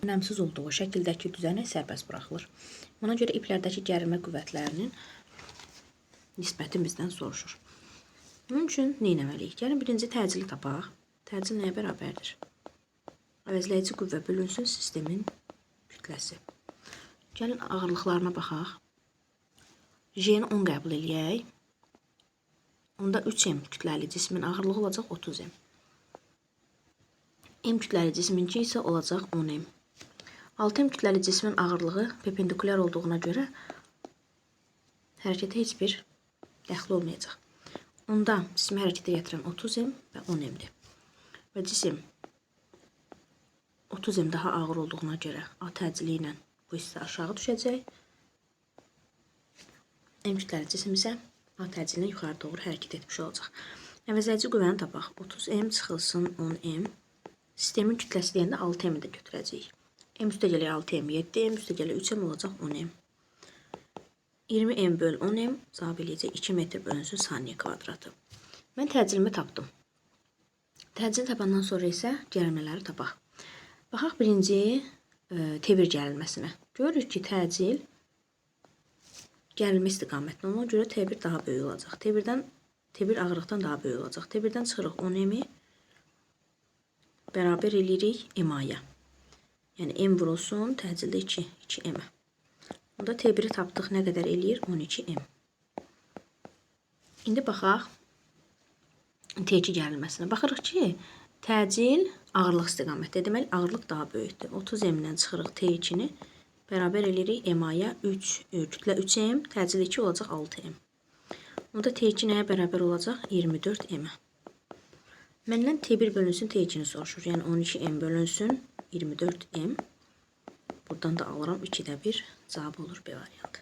önəmsiz olduğu şəkildəki düzəni sərbəst buraxılır. Buna görə iplərdəki gərilmə qüvvətlərinin nisbəti bizdən soruşur. Bunun üçün nə etməliyik? Gəlin birinci təcili tapaq. Təcil nəyə bərabərdir? Əvəzləyici qüvvə bölünsün sistemin kütləsi. Gəlin ağırlıqlarına baxaq. J'ni 10 qəbul eləyək. Onda 3M kütləli cismin ağırlığı olacaq 30M. M kütləli cisminki isə olacaq 10M. 6M kütləli cismin ağırlığı perpendikulyar olduğuna görə hərəkətə heç bir dəxli olmayacaq. Onda cismi hərəkətə gətirən 30M və 10M'dir. Və cisim 30M daha ağır olduğuna görə A təcili ilə bu hissə aşağı düşəcək. M kütləli cisim isə A təcili ilə yuxarı doğru hərəkət etmiş olacaq. Əvəzləyici qüvvəni tapaq. 30M çıxılsın 10M. Sistemin kütləsi deyəndə 6M'i də götürəcəyik. M üstə gəlir 6M, 7M üstə gəlir 3M olacaq 10M. 20M böl 10M cavab eləyəcək 2 metr bölünsün saniyə kvadratı. Mən təcilimi tapdım. Təcili tapandan sonra isə gərilmələri tapaq. Baxaq birinci T1 gərilməsinə. Görürük ki, təcil gərilmə istiqamətində, ona görə T1 daha böyük olacaq. T1 ağırlıqdan daha böyük olacaq. T1-dən çıxırıq 10M-i bərabər eləyirik M-aya. Yəni M vurulsun, təcildə 2M. Onda T1-i tapdıq, nə qədər eləyir? 12M. İndi baxaq T2 gərilməsinə. Baxırıq ki, təcil ağırlıq istiqamətdə. Deməli, ağırlıq daha böyükdür. 30M-dən çıxırıq T2-ni bərabər eləyirik M-aya. Kütlə 3M, təcil 2 olacaq 6M. Onda T2 nəyə bərabər olacaq? 24M. Məndən T1 bölünsün T2-ni soruşur. Yəni 12M bölünsün 24M. Buradan da alıram 2-də 1 cavab olur B variantı.